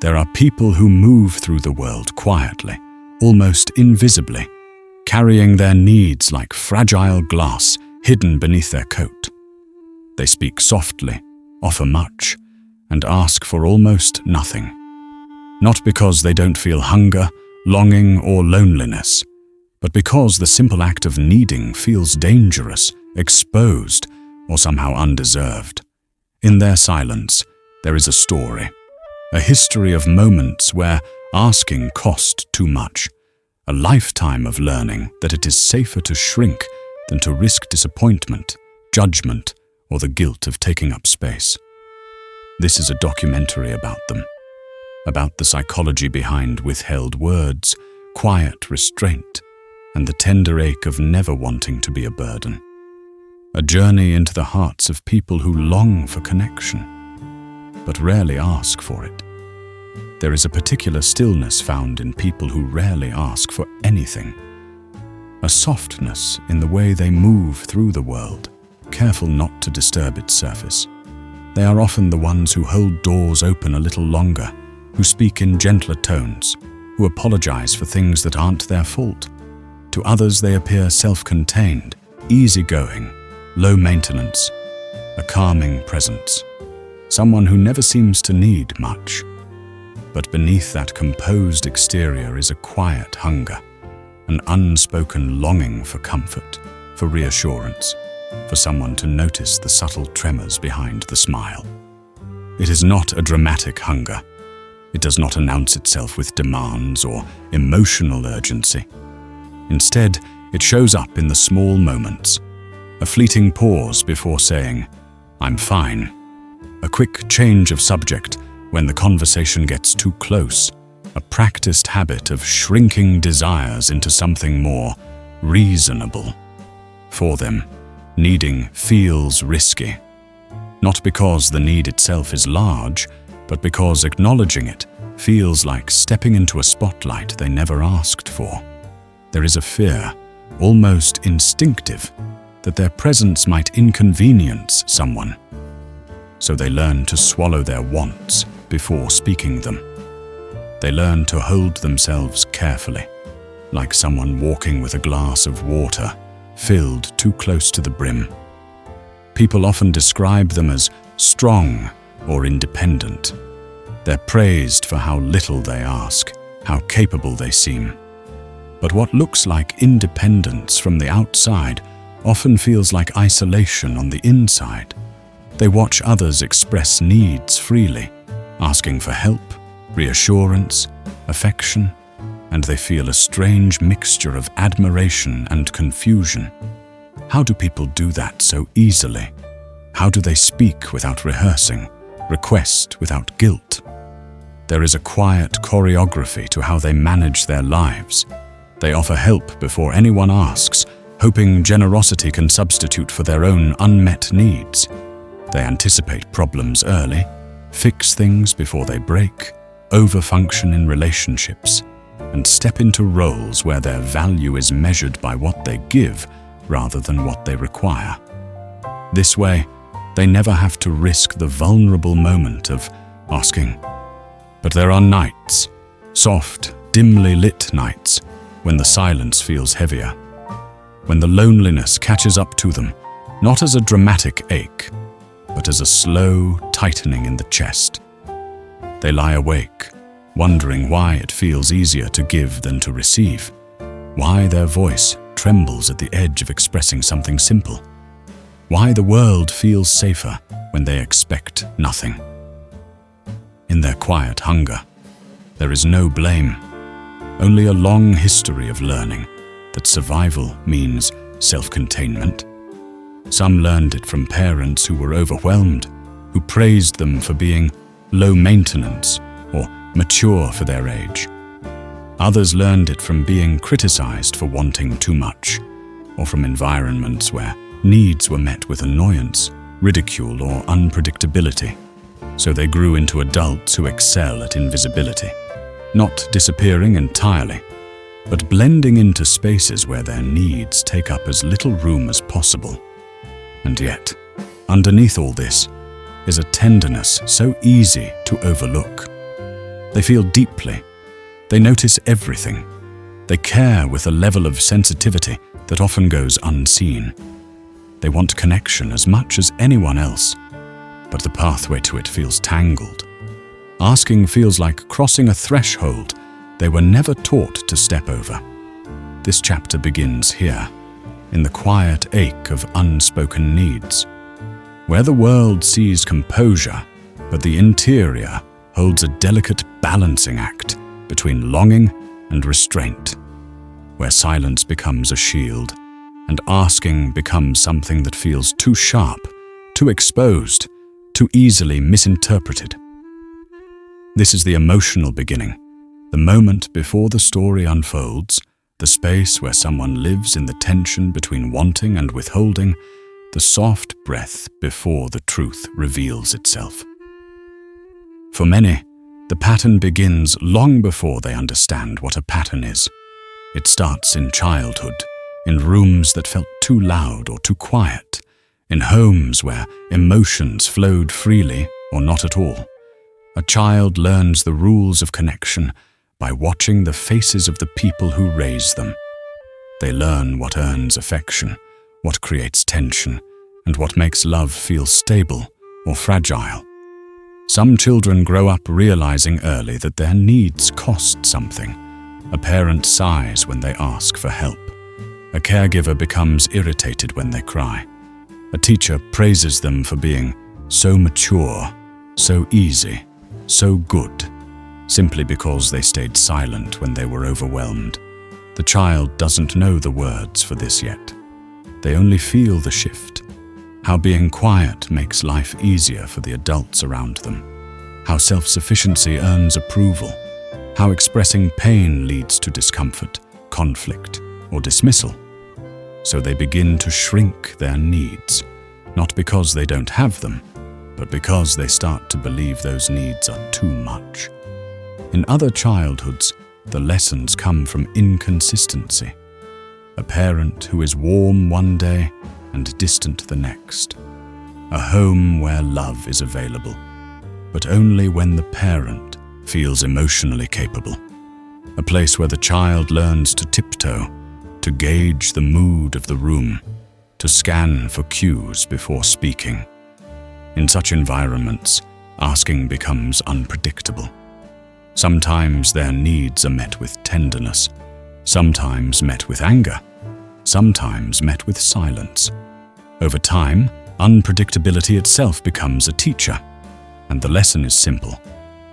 There are people who move through the world quietly, almost invisibly, carrying their needs like fragile glass hidden beneath their coat. They speak softly, offer much, and ask for almost nothing. Not because they don't feel hunger, longing, or loneliness, but because the simple act of needing feels dangerous, exposed, or somehow undeserved. In their silence, there is a story, a history of moments where asking cost too much, a lifetime of learning that it is safer to shrink than to risk disappointment, judgment, or the guilt of taking up space. This is a documentary about them, about the psychology behind withheld words, quiet restraint, and the tender ache of never wanting to be a burden. A journey into the hearts of people who long for connection, but rarely ask for it. There is a particular stillness found in people who rarely ask for anything. A softness in the way they move through the world, careful not to disturb its surface. They are often the ones who hold doors open a little longer, who speak in gentler tones, who apologize for things that aren't their fault. To others they appear self-contained, easygoing, low maintenance, a calming presence, someone who never seems to need much. But beneath that composed exterior is a quiet hunger, an unspoken longing for comfort, for reassurance, for someone to notice the subtle tremors behind the smile. It is not a dramatic hunger. It does not announce itself with demands or emotional urgency. Instead, it shows up in the small moments, a fleeting pause before saying, "I'm fine," a quick change of subject when the conversation gets too close, a practiced habit of shrinking desires into something more reasonable. For them, needing feels risky, not because the need itself is large, but because acknowledging it feels like stepping into a spotlight they never asked for. There is a fear, almost instinctive, that their presence might inconvenience someone. So they learn to swallow their wants before speaking them. They learn to hold themselves carefully, like someone walking with a glass of water filled too close to the brim. People often describe them as strong or independent. They're praised for how little they ask, how capable they seem. But what looks like independence from the outside often feels like isolation on the inside. They watch others express needs freely, asking for help, reassurance, affection, and they feel a strange mixture of admiration and confusion. How do people do that so easily? How do they speak without rehearsing, request without guilt? There is a quiet choreography to how they manage their lives. They offer help before anyone asks, hoping generosity can substitute for their own unmet needs. They anticipate problems early, fix things before they break, overfunction in relationships, and step into roles where their value is measured by what they give rather than what they require. This way, they never have to risk the vulnerable moment of asking. But there are nights, soft, dimly lit nights, when the silence feels heavier, when the loneliness catches up to them, not as a dramatic ache, but as a slow tightening in the chest. They lie awake, wondering why it feels easier to give than to receive, why their voice trembles at the edge of expressing something simple, why the world feels safer when they expect nothing. In their quiet hunger, there is no blame, only a long history of learning that survival means self-containment. Some learned it from parents who were overwhelmed, who praised them for being low maintenance or mature for their age. Others learned it from being criticized for wanting too much, or from environments where needs were met with annoyance, ridicule, or unpredictability. So they grew into adults who excel at invisibility, not disappearing entirely, but blending into spaces where their needs take up as little room as possible. And yet, underneath all this is a tenderness so easy to overlook. They feel deeply. They notice everything. They care with a level of sensitivity that often goes unseen. They want connection as much as anyone else, but the pathway to it feels tangled. Asking feels like crossing a threshold they were never taught to step over. This chapter begins here, in the quiet ache of unspoken needs, where the world sees composure, but the interior holds a delicate balancing act between longing and restraint, where silence becomes a shield and asking becomes something that feels too sharp, too exposed, too easily misinterpreted. This is the emotional beginning, the moment before the story unfolds, the space where someone lives in the tension between wanting and withholding, the soft breath before the truth reveals itself. For many, the pattern begins long before they understand what a pattern is. It starts in childhood, in rooms that felt too loud or too quiet, in homes where emotions flowed freely or not at all. A child learns the rules of connection by watching the faces of the people who raise them. They learn what earns affection, what creates tension, and what makes love feel stable or fragile. Some children grow up realizing early that their needs cost something. A parent sighs when they ask for help. A caregiver becomes irritated when they cry. A teacher praises them for being so mature, so easy, so good, simply because they stayed silent when they were overwhelmed. The child doesn't know the words for this yet. They only feel the shift. How being quiet makes life easier for the adults around them. How self-sufficiency earns approval. How expressing pain leads to discomfort, conflict, or dismissal. So they begin to shrink their needs, not because they don't have them, but because they start to believe those needs are too much. In other childhoods, the lessons come from inconsistency. A parent who is warm one day and distant the next. A home where love is available, but only when the parent feels emotionally capable. A place where the child learns to tiptoe, to gauge the mood of the room, to scan for cues before speaking. In such environments, asking becomes unpredictable. Sometimes their needs are met with tenderness, sometimes met with anger, sometimes met with silence. Over time, unpredictability itself becomes a teacher, and the lesson is simple.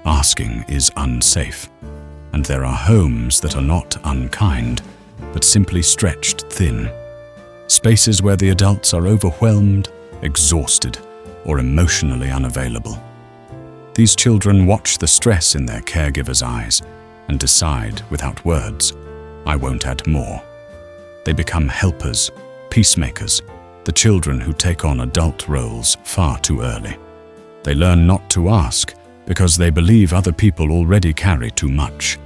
Asking is unsafe, and there are homes that are not unkind, but simply stretched thin. Spaces where the adults are overwhelmed, exhausted, or emotionally unavailable. These children watch the stress in their caregivers' eyes and decide, without words, I won't add more. They become helpers, peacemakers, the children who take on adult roles far too early. They learn not to ask because they believe other people already carry too much.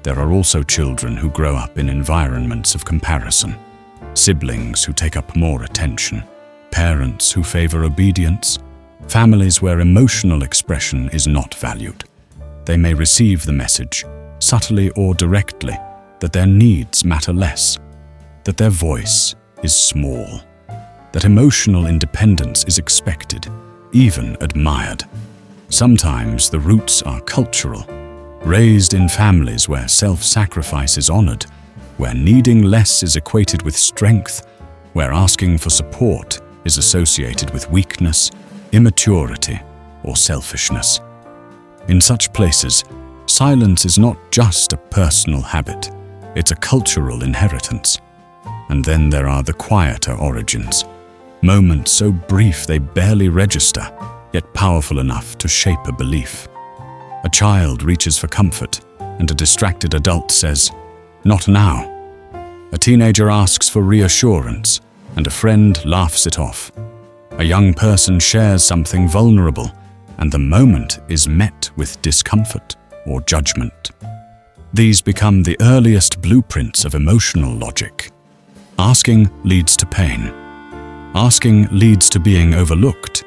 There are also children who grow up in environments of comparison, siblings who take up more attention, parents who favor obedience, families where emotional expression is not valued. They may receive the message, subtly or directly, that their needs matter less, that their voice is small, that emotional independence is expected, even admired. Sometimes the roots are cultural, raised in families where self-sacrifice is honored, where needing less is equated with strength, where asking for support is associated with weakness, immaturity, or selfishness. In such places, silence is not just a personal habit, it's a cultural inheritance. And then there are the quieter origins, moments so brief they barely register, yet powerful enough to shape a belief. A child reaches for comfort, and a distracted adult says, "Not now." A teenager asks for reassurance, and a friend laughs it off. A young person shares something vulnerable, and the moment is met with discomfort or judgment. These become the earliest blueprints of emotional logic. Asking leads to pain. Asking leads to being overlooked.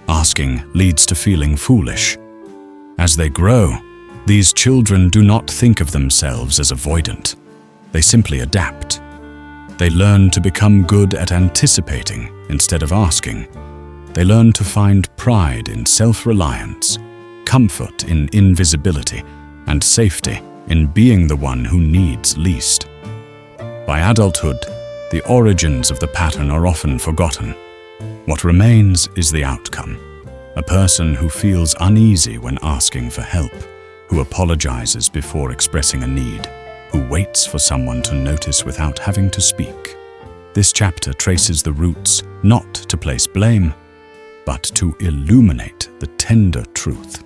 Asking leads to feeling foolish. As they grow, These children do not think of themselves as avoidant. They simply adapt. They learn to become good at anticipating instead of asking. They learn to find pride in self-reliance, comfort in invisibility, and safety in being the one who needs least. By adulthood, the origins of the pattern are often forgotten. What remains is the outcome. A person who feels uneasy when asking for help, who apologizes before expressing a need, who waits for someone to notice without having to speak. This chapter traces the roots not to place blame, but to illuminate the tender truth.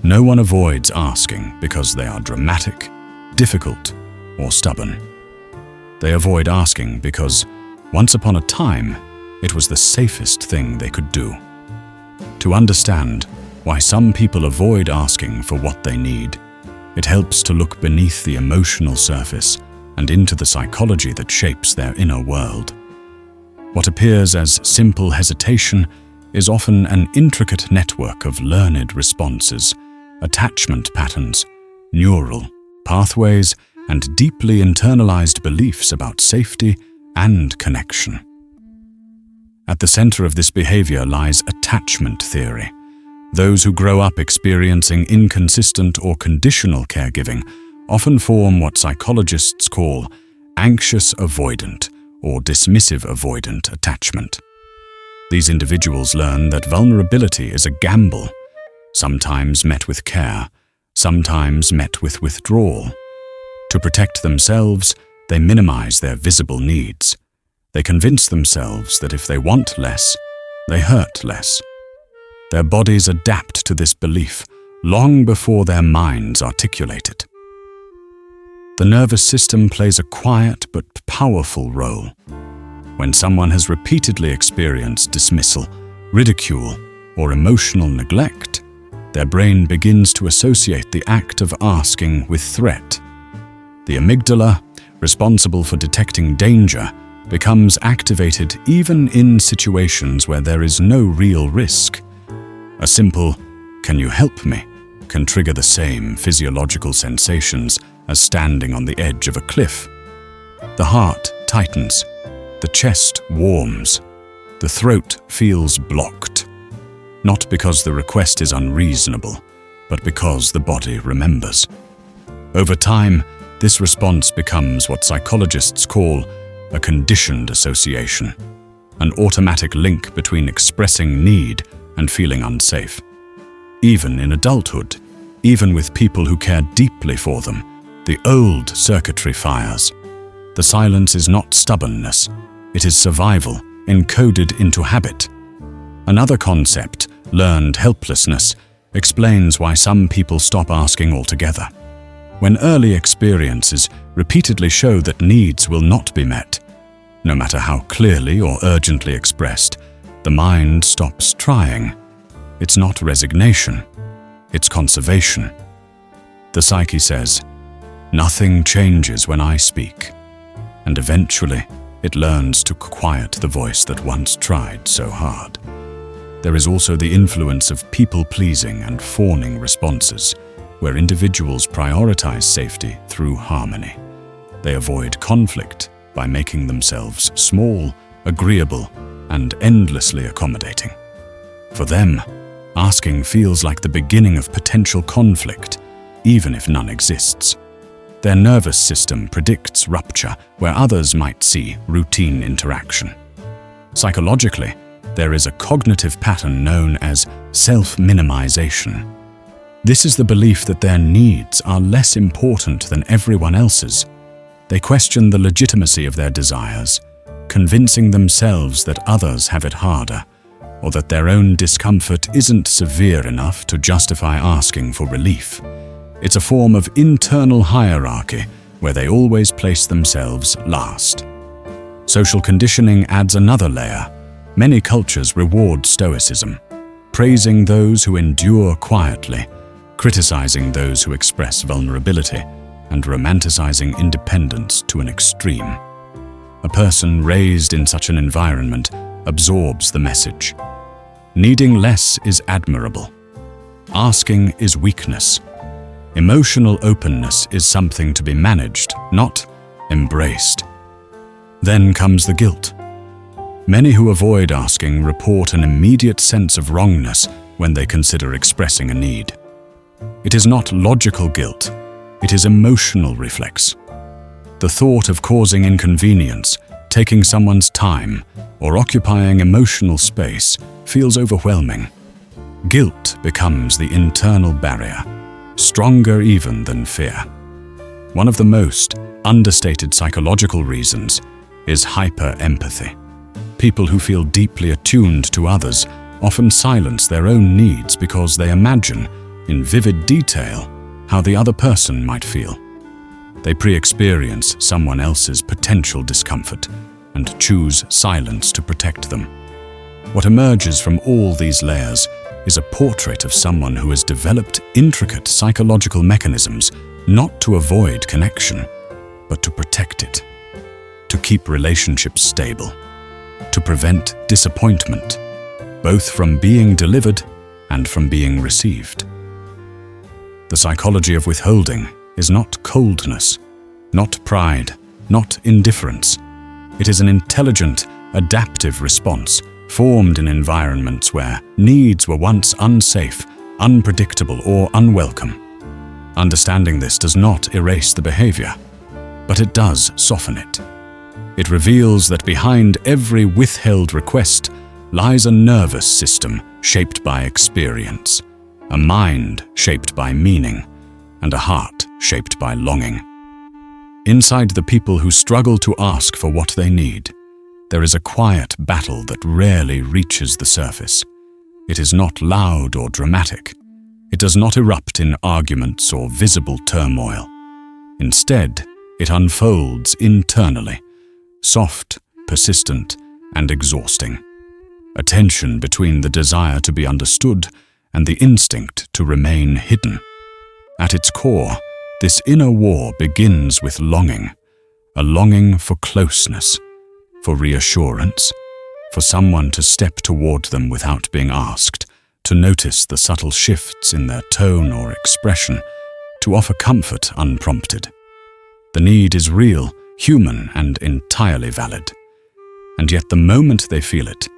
No one avoids asking because they are dramatic, difficult, or stubborn. They avoid asking because, once upon a time, it was the safest thing they could do. To understand why some people avoid asking for what they need, it helps to look beneath the emotional surface and into the psychology that shapes their inner world. What appears as simple hesitation is often an intricate network of learned responses, attachment patterns, neural pathways, and deeply internalized beliefs about safety and connection. At the center of this behavior lies attachment theory. Those who grow up experiencing inconsistent or conditional caregiving often form what psychologists call anxious avoidant or dismissive avoidant attachment. These individuals learn that vulnerability is a gamble, sometimes met with care, sometimes met with withdrawal. To protect themselves, they minimize their visible needs. They convince themselves that if they want less, they hurt less. Their bodies adapt to this belief long before their minds articulate it. The nervous system plays a quiet but powerful role. When someone has repeatedly experienced dismissal, ridicule, or emotional neglect, their brain begins to associate the act of asking with threat. The amygdala, responsible for detecting danger, becomes activated even in situations where there is no real risk. A simple, "Can you help me?" can trigger the same physiological sensations as standing on the edge of a cliff. The heart tightens, the chest warms, the throat feels blocked. Not because the request is unreasonable, but because the body remembers. Over time, this response becomes what psychologists call a conditioned association, an automatic link between expressing need and feeling unsafe. Even in adulthood, even with people who care deeply for them, the old circuitry fires. The silence is not stubbornness, it is survival encoded into habit. Another concept, learned helplessness, explains why some people stop asking altogether. When early experiences repeatedly show that needs will not be met, no matter how clearly or urgently expressed, the mind stops trying. It's not resignation, it's conservation. The psyche says, "Nothing changes when I speak," and eventually it learns to quiet the voice that once tried so hard. There is also the influence of people-pleasing and fawning responses, where individuals prioritize safety through harmony. They avoid conflict by making themselves small, agreeable, and endlessly accommodating. For them, asking feels like the beginning of potential conflict, even if none exists. Their nervous system predicts rupture where others might see routine interaction. Psychologically, there is a cognitive pattern known as self-minimization. This is the belief that their needs are less important than everyone else's. They question the legitimacy of their desires, convincing themselves that others have it harder, or that their own discomfort isn't severe enough to justify asking for relief. It's a form of internal hierarchy where they always place themselves last. Social conditioning adds another layer. Many cultures reward stoicism, praising those who endure quietly, criticizing those who express vulnerability, and romanticizing independence to an extreme. A person raised in such an environment absorbs the message. Needing less is admirable. Asking is weakness. Emotional openness is something to be managed, not embraced. Then comes the guilt. Many who avoid asking report an immediate sense of wrongness when they consider expressing a need. It is not logical guilt, it is emotional reflex. The thought of causing inconvenience, taking someone's time, or occupying emotional space feels overwhelming. Guilt becomes the internal barrier, stronger even than fear. One of the most understated psychological reasons is hyper-empathy. People who feel deeply attuned to others often silence their own needs because they imagine, in vivid detail, how the other person might feel. They pre-experience someone else's potential discomfort and choose silence to protect them. What emerges from all these layers is a portrait of someone who has developed intricate psychological mechanisms not to avoid connection, but to protect it, to keep relationships stable, to prevent disappointment, both from being delivered and from being received. The psychology of withholding is not coldness, not pride, not indifference. It is an intelligent, adaptive response formed in environments where needs were once unsafe, unpredictable, or unwelcome. Understanding this does not erase the behavior, but it does soften it. It reveals that behind every withheld request lies a nervous system shaped by experience, a mind shaped by meaning, and a heart shaped by longing. Inside the people who struggle to ask for what they need, there is a quiet battle that rarely reaches the surface. It is not loud or dramatic. It does not erupt in arguments or visible turmoil. Instead, it unfolds internally, soft, persistent, and exhausting. A tension between the desire to be understood and the instinct to remain hidden. At its core, this inner war begins with longing, a longing for closeness, for reassurance, for someone to step toward them without being asked, to notice the subtle shifts in their tone or expression, to offer comfort unprompted. The need is real, human, and entirely valid. And yet the moment they feel it,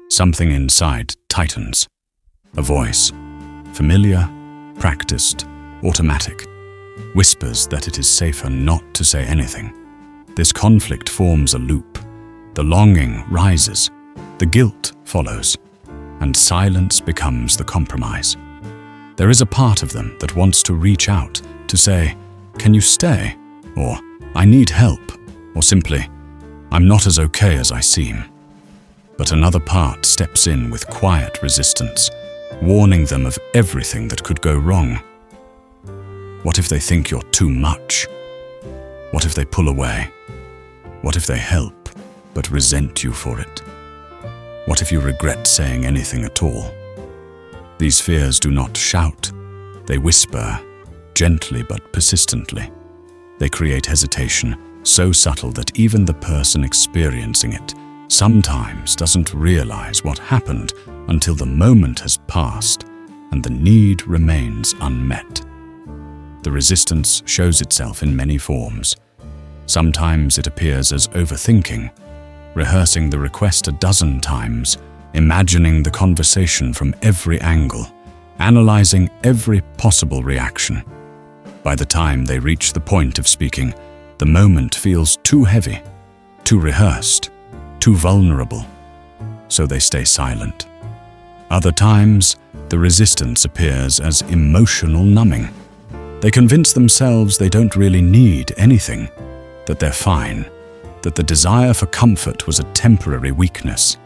something inside tightens. A voice, familiar, practiced, automatic, whispers that it is safer not to say anything. This conflict forms a loop. The longing rises, the guilt follows, and silence becomes the compromise. There is a part of them that wants to reach out, to say, "Can you stay?" or "I need help," or simply, "I'm not as okay as I seem." But another part steps in with quiet resistance, warning them of everything that could go wrong. What if they think you're too much? What if they pull away? What if they help, but resent you for it? What if you regret saying anything at all? These fears do not shout. They whisper, gently but persistently. They create hesitation, so subtle that even the person experiencing it sometimes doesn't realize what happened until the moment has passed and the need remains unmet. The resistance shows itself in many forms. Sometimes it appears as overthinking, rehearsing the request a dozen times, imagining the conversation from every angle, analyzing every possible reaction. By the time they reach the point of speaking, the moment feels too heavy, too rehearsed, too vulnerable, so they stay silent. Other times, the resistance appears as emotional numbing. They convince themselves they don't really need anything, that they're fine, that the desire for comfort was a temporary weakness.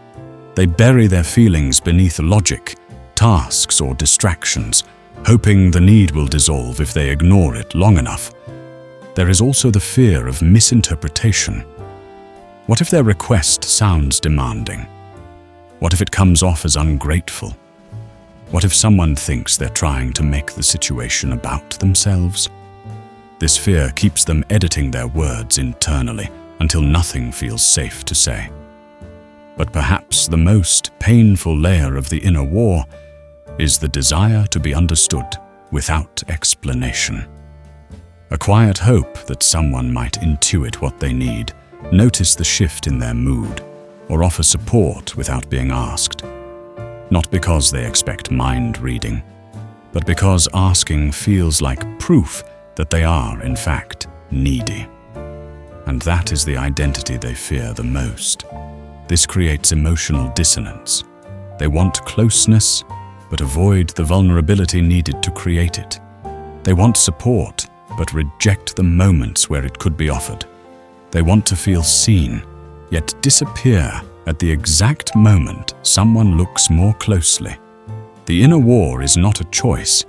They bury their feelings beneath logic, tasks, or distractions, hoping the need will dissolve if they ignore it long enough. There is also the fear of misinterpretation. What if their request sounds demanding? What if it comes off as ungrateful? What if someone thinks they're trying to make the situation about themselves? This fear keeps them editing their words internally until nothing feels safe to say. But perhaps the most painful layer of the inner war is the desire to be understood without explanation. A quiet hope that someone might intuit what they need, notice the shift in their mood, or offer support without being asked. Not because they expect mind reading, but because asking feels like proof that they are, in fact, needy. And that is the identity they fear the most. This creates emotional dissonance. They want closeness, but avoid the vulnerability needed to create it. They want support, but reject the moments where it could be offered. They want to feel seen, yet disappear at the exact moment someone looks more closely. The inner war is not a choice.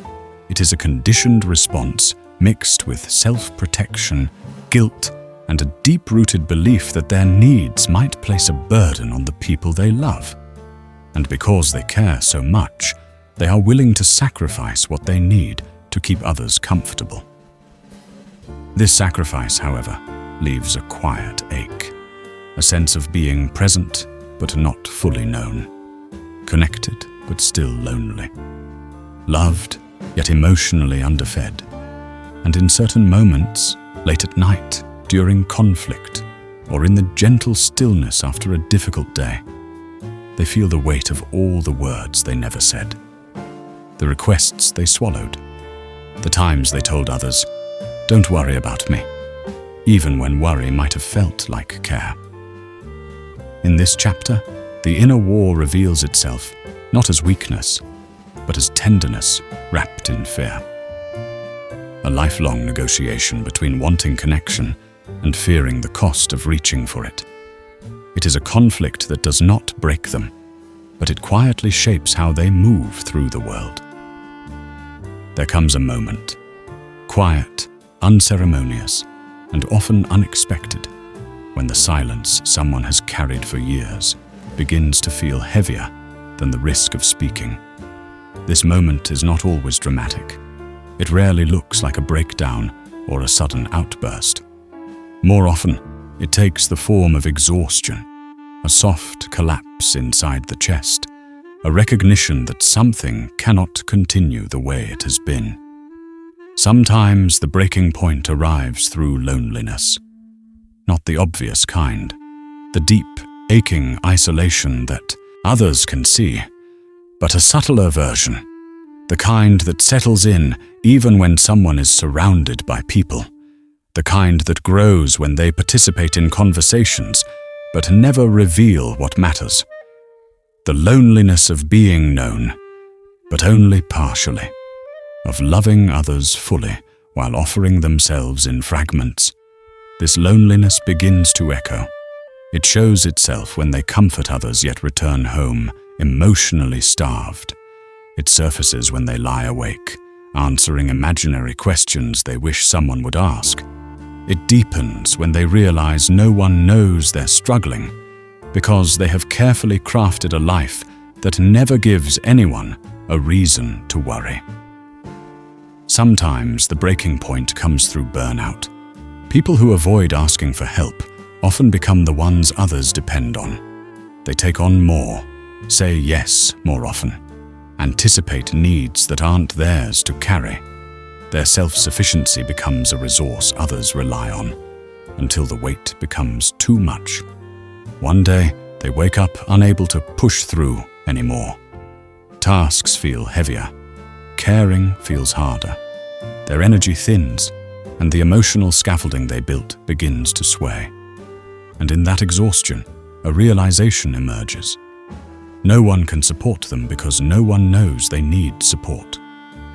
It is a conditioned response mixed with self-protection, guilt, and a deep-rooted belief that their needs might place a burden on the people they love. And because they care so much, they are willing to sacrifice what they need to keep others comfortable. This sacrifice, however, leaves a quiet ache, a sense of being present but not fully known, connected but still lonely, loved yet emotionally underfed. And in certain moments, late at night, during conflict, or in the gentle stillness after a difficult day, they feel the weight of all the words they never said, the requests they swallowed, the times they told others, "Don't worry about me," even when worry might have felt like care. In this chapter, the inner war reveals itself not as weakness, but as tenderness wrapped in fear. A lifelong negotiation between wanting connection and fearing the cost of reaching for it. It is a conflict that does not break them, but it quietly shapes how they move through the world. There comes a moment, quiet, unceremonious, and often unexpected, when the silence someone has carried for years begins to feel heavier than the risk of speaking. This moment is not always dramatic. It rarely looks like a breakdown or a sudden outburst. More often, it takes the form of exhaustion, a soft collapse inside the chest, a recognition that something cannot continue the way it has been. Sometimes the breaking point arrives through loneliness. Not the obvious kind, the deep, aching isolation that others can see, but a subtler version, the kind that settles in even when someone is surrounded by people, the kind that grows when they participate in conversations but never reveal what matters. The loneliness of being known, but only partially, of loving others fully while offering themselves in fragments. This loneliness begins to echo. It shows itself when they comfort others yet return home, emotionally starved. It surfaces when they lie awake, answering imaginary questions they wish someone would ask. It deepens when they realize no one knows they're struggling, because they have carefully crafted a life that never gives anyone a reason to worry. Sometimes the breaking point comes through burnout. People who avoid asking for help often become the ones others depend on. They take on more, say yes more often, anticipate needs that aren't theirs to carry. Their self-sufficiency becomes a resource others rely on, until the weight becomes too much. One day, they wake up unable to push through anymore. Tasks feel heavier. Caring feels harder. Their energy thins, and the emotional scaffolding they built begins to sway. And in that exhaustion, a realization emerges. No one can support them because no one knows they need support.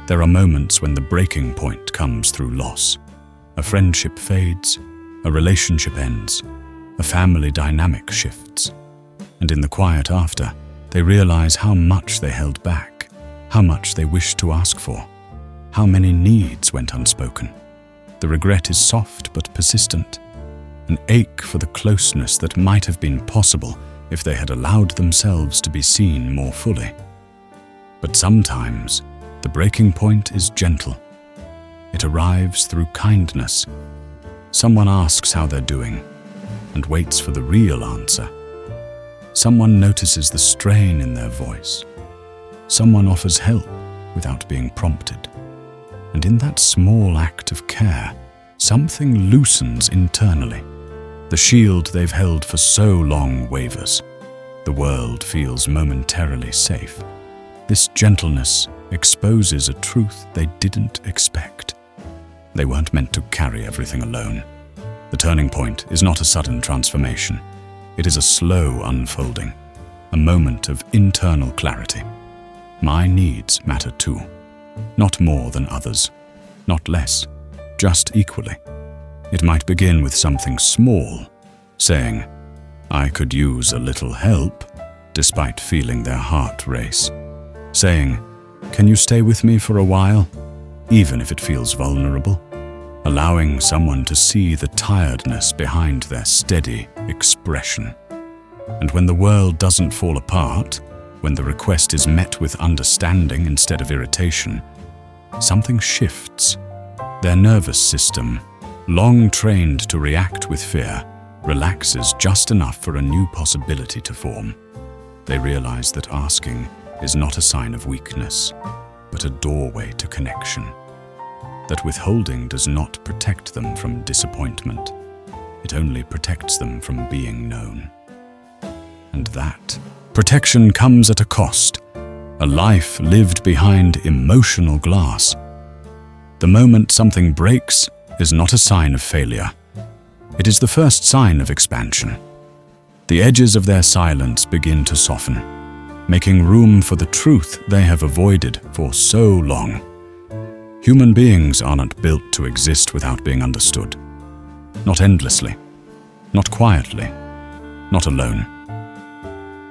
There are moments when the breaking point comes through loss. A friendship fades, a relationship ends, a family dynamic shifts. And in the quiet after, they realize how much they held back, how much they wished to ask for, how many needs went unspoken. The regret is soft but persistent, an ache for the closeness that might have been possible if they had allowed themselves to be seen more fully. But sometimes, the breaking point is gentle. It arrives through kindness. Someone asks how they're doing and waits for the real answer. Someone notices the strain in their voice. Someone offers help without being prompted. And in that small act of care, something loosens internally. The shield they've held for so long wavers. The world feels momentarily safe. This gentleness exposes a truth they didn't expect. They weren't meant to carry everything alone. The turning point is not a sudden transformation. It is a slow unfolding, a moment of internal clarity. My needs matter too, not more than others, not less, just equally. It might begin with something small, saying, "I could use a little help," despite feeling their heart race. Saying, "Can you stay with me for a while?" even if it feels vulnerable. Allowing someone to see the tiredness behind their steady expression. And when the world doesn't fall apart, when the request is met with understanding instead of irritation, something shifts. Their nervous system, long trained to react with fear, relaxes just enough for a new possibility to form. They realize that asking is not a sign of weakness, but a doorway to connection. That withholding does not protect them from disappointment. It only protects them from being known. And that protection comes at a cost, a life lived behind emotional glass. The moment something breaks is not a sign of failure. It is the first sign of expansion. The edges of their silence begin to soften, making room for the truth they have avoided for so long. Human beings are not built to exist without being understood. Not endlessly, not quietly, not alone.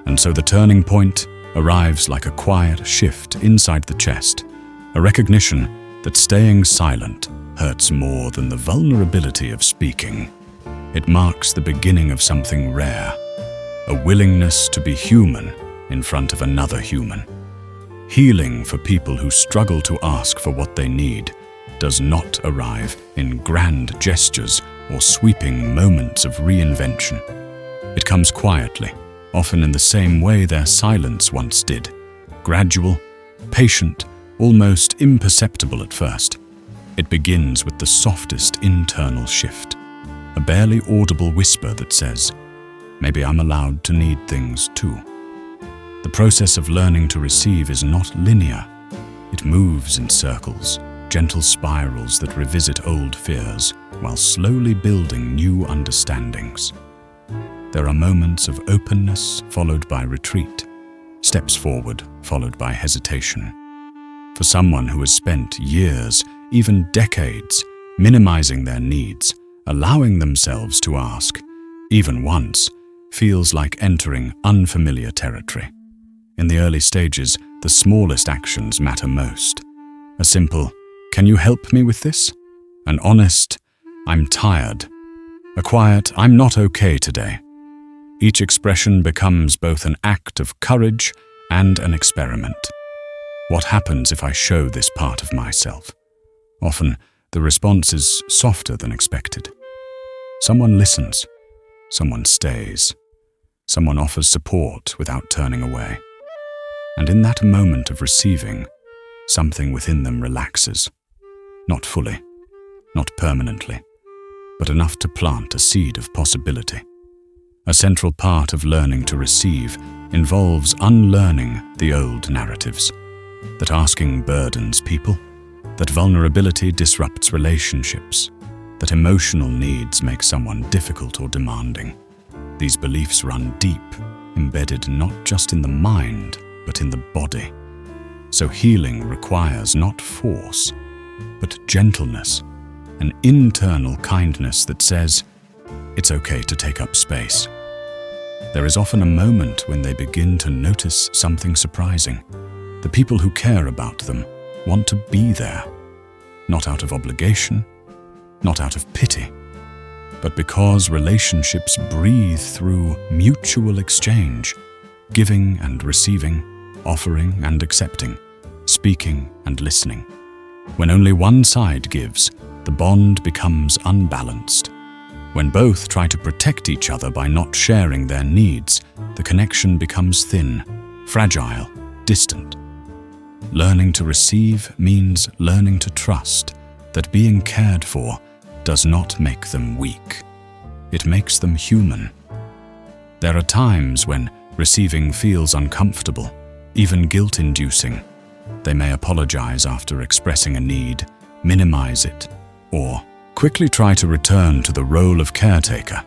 And so the turning point arrives like a quiet shift inside the chest, a recognition that staying silent hurts more than the vulnerability of speaking. It marks the beginning of something rare, a willingness to be human in front of another human. Healing for people who struggle to ask for what they need does not arrive in grand gestures or sweeping moments of reinvention. It comes quietly, often in the same way their silence once did, gradual, patient, almost imperceptible at first. It begins with the softest internal shift, a barely audible whisper that says, "Maybe I'm allowed to need things too." The process of learning to receive is not linear. It moves in circles, gentle spirals that revisit old fears while slowly building new understandings. There are moments of openness followed by retreat, steps forward followed by hesitation. For someone who has spent years, even decades, minimizing their needs, allowing themselves to ask, even once, feels like entering unfamiliar territory. In the early stages, the smallest actions matter most. A simple, "Can you help me with this?" An honest, "I'm tired." A quiet, "I'm not okay today." Each expression becomes both an act of courage and an experiment. What happens if I show this part of myself? Often, the response is softer than expected. Someone listens. Someone stays. Someone offers support without turning away. And in that moment of receiving, something within them relaxes. Not fully, not permanently, but enough to plant a seed of possibility. A central part of learning to receive involves unlearning the old narratives, that asking burdens people, that vulnerability disrupts relationships, that emotional needs make someone difficult or demanding. These beliefs run deep, embedded not just in the mind, but in the body. So healing requires not force, but gentleness, an internal kindness that says, it's okay to take up space. There is often a moment when they begin to notice something surprising. The people who care about them want to be there, not out of obligation, not out of pity, but because relationships breathe through mutual exchange, giving and receiving, offering and accepting, speaking and listening. When only one side gives, the bond becomes unbalanced. When both try to protect each other by not sharing their needs, the connection becomes thin, fragile, distant. Learning to receive means learning to trust that being cared for does not make them weak. It makes them human. There are times when receiving feels uncomfortable, even guilt-inducing. They may apologize after expressing a need, minimize it, or quickly try to return to the role of caretaker.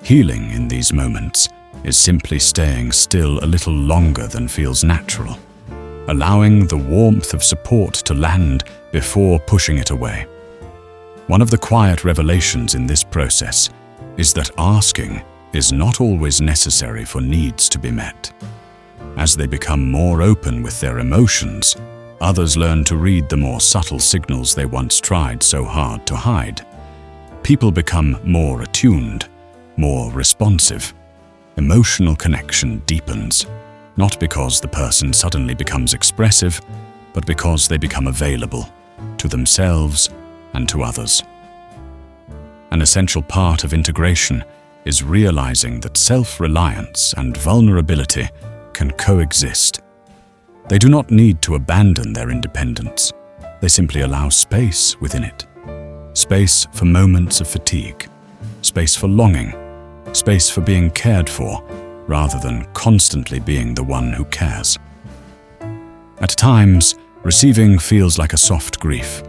Healing in these moments is simply staying still a little longer than feels natural, allowing the warmth of support to land before pushing it away. One of the quiet revelations in this process is that asking is not always necessary for needs to be met. As they become more open with their emotions, others learn to read the more subtle signals they once tried so hard to hide. People become more attuned, more responsive. Emotional connection deepens, not because the person suddenly becomes expressive, but because they become available to themselves and to others. An essential part of integration is realizing that self-reliance and vulnerability can coexist. They do not need to abandon their independence. They simply allow space within it. Space for moments of fatigue, space for longing, space for being cared for, rather than constantly being the one who cares. At times, receiving feels like a soft grief,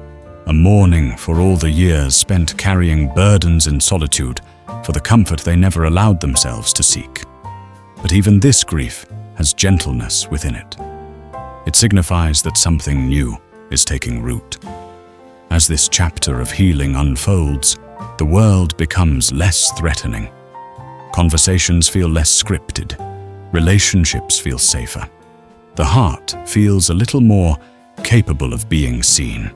a mourning for all the years spent carrying burdens in solitude for the comfort they never allowed themselves to seek. But even this grief has gentleness within it. It signifies that something new is taking root. As this chapter of healing unfolds, the world becomes less threatening. Conversations feel less scripted. Relationships feel safer. The heart feels a little more capable of being seen.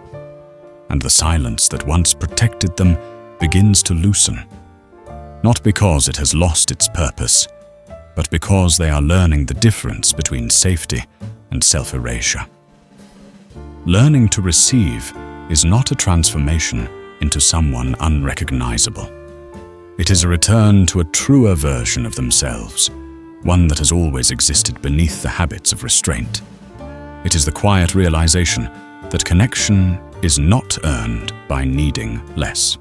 And the silence that once protected them begins to loosen. Not because it has lost its purpose, but because they are learning the difference between safety and self-erasure. Learning to receive is not a transformation into someone unrecognizable. It is a return to a truer version of themselves, one that has always existed beneath the habits of restraint. It is the quiet realization that connection is not earned by needing less.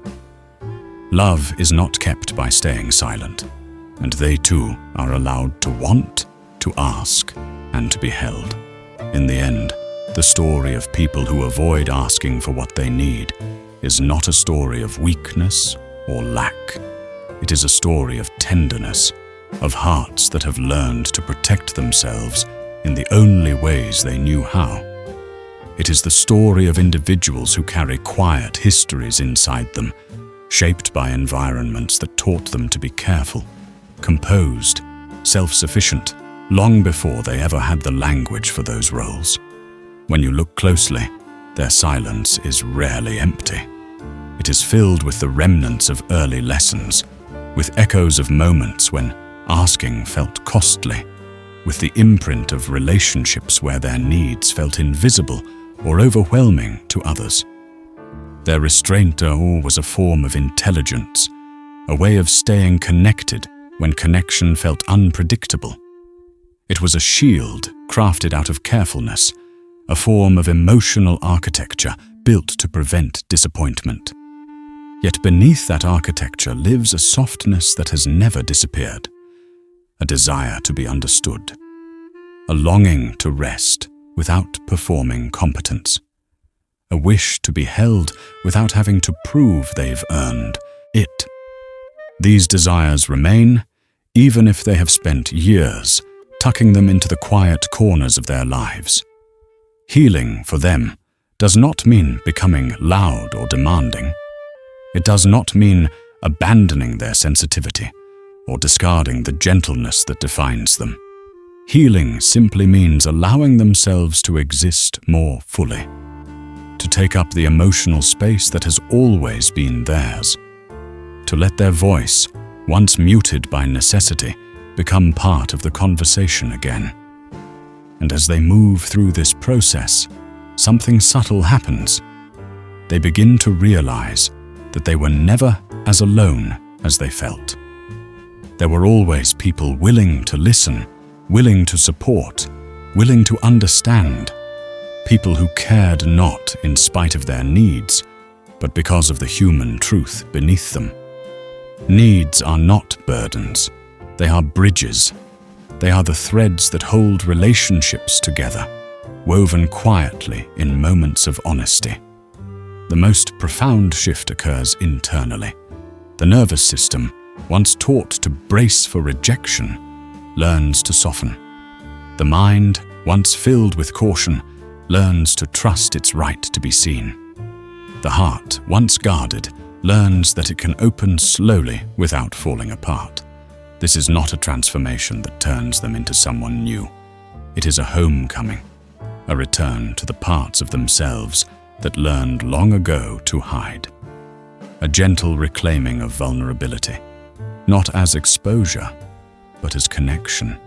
Love is not kept by staying silent, and they too are allowed to want, to ask, and to be held. In the end, the story of people who avoid asking for what they need is not a story of weakness or lack. It is a story of tenderness, of hearts that have learned to protect themselves in the only ways they knew how. It is the story of individuals who carry quiet histories inside them, shaped by environments that taught them to be careful, composed, self-sufficient, long before they ever had the language for those roles. When you look closely, their silence is rarely empty. It is filled with the remnants of early lessons, with echoes of moments when asking felt costly, with the imprint of relationships where their needs felt invisible or overwhelming to others. Their restraint was a form of intelligence, a way of staying connected when connection felt unpredictable. It was a shield crafted out of carefulness, a form of emotional architecture built to prevent disappointment. Yet beneath that architecture lives a softness that has never disappeared, a desire to be understood, a longing to rest without performing competence, a wish to be held without having to prove they've earned it. These desires remain, even if they have spent years tucking them into the quiet corners of their lives. Healing for them does not mean becoming loud or demanding. It does not mean abandoning their sensitivity or discarding the gentleness that defines them. Healing simply means allowing themselves to exist more fully, to take up the emotional space that has always been theirs, to let their voice, once muted by necessity, become part of the conversation again. And as they move through this process, something subtle happens. They begin to realize that they were never as alone as they felt. There were always people willing to listen, willing to support, willing to understand, people who cared not in spite of their needs, but because of the human truth beneath them. Needs are not burdens. They are bridges. They are the threads that hold relationships together, woven quietly in moments of honesty. The most profound shift occurs internally. The nervous system, once taught to brace for rejection, learns to soften. The mind, once filled with caution, learns to trust its right to be seen. The heart, once guarded, learns that it can open slowly without falling apart. This is not a transformation that turns them into someone new. It is a homecoming, a return to the parts of themselves that learned long ago to hide. A gentle reclaiming of vulnerability, not as exposure, but as connection.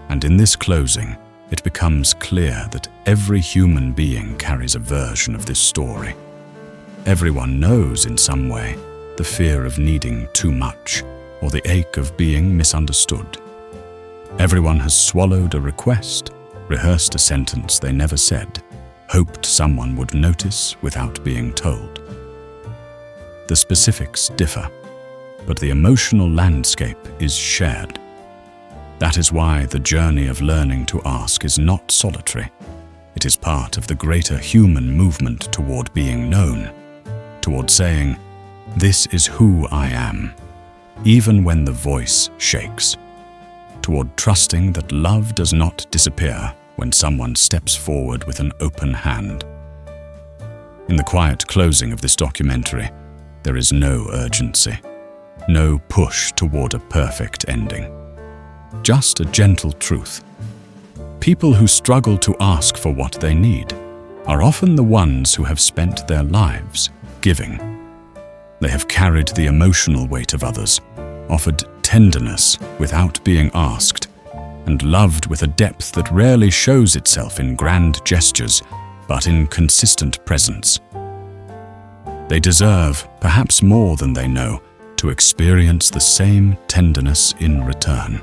And in this closing, it becomes clear that every human being carries a version of this story. Everyone knows in some way the fear of needing too much or the ache of being misunderstood. Everyone has swallowed a request, rehearsed a sentence they never said, hoped someone would notice without being told. The specifics differ, but the emotional landscape is shared. That is why the journey of learning to ask is not solitary. It is part of the greater human movement toward being known, toward saying, "This is who I am," even when the voice shakes, toward trusting that love does not disappear when someone steps forward with an open hand. In the quiet closing of this documentary, there is no urgency, no push toward a perfect ending. Just a gentle truth. People who struggle to ask for what they need are often the ones who have spent their lives giving. They have carried the emotional weight of others, offered tenderness without being asked, and loved with a depth that rarely shows itself in grand gestures, but in consistent presence. They deserve, perhaps more than they know, to experience the same tenderness in return.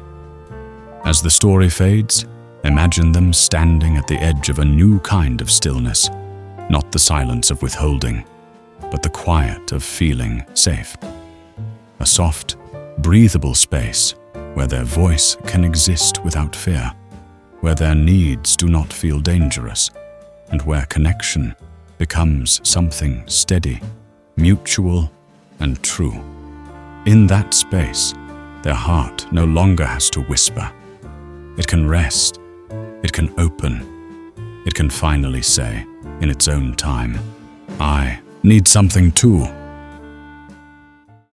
As the story fades, imagine them standing at the edge of a new kind of stillness, not the silence of withholding, but the quiet of feeling safe. A soft, breathable space where their voice can exist without fear, where their needs do not feel dangerous, and where connection becomes something steady, mutual, and true. In that space, their heart no longer has to whisper. It can rest, it can open, it can finally say, in its own time, "I need something too."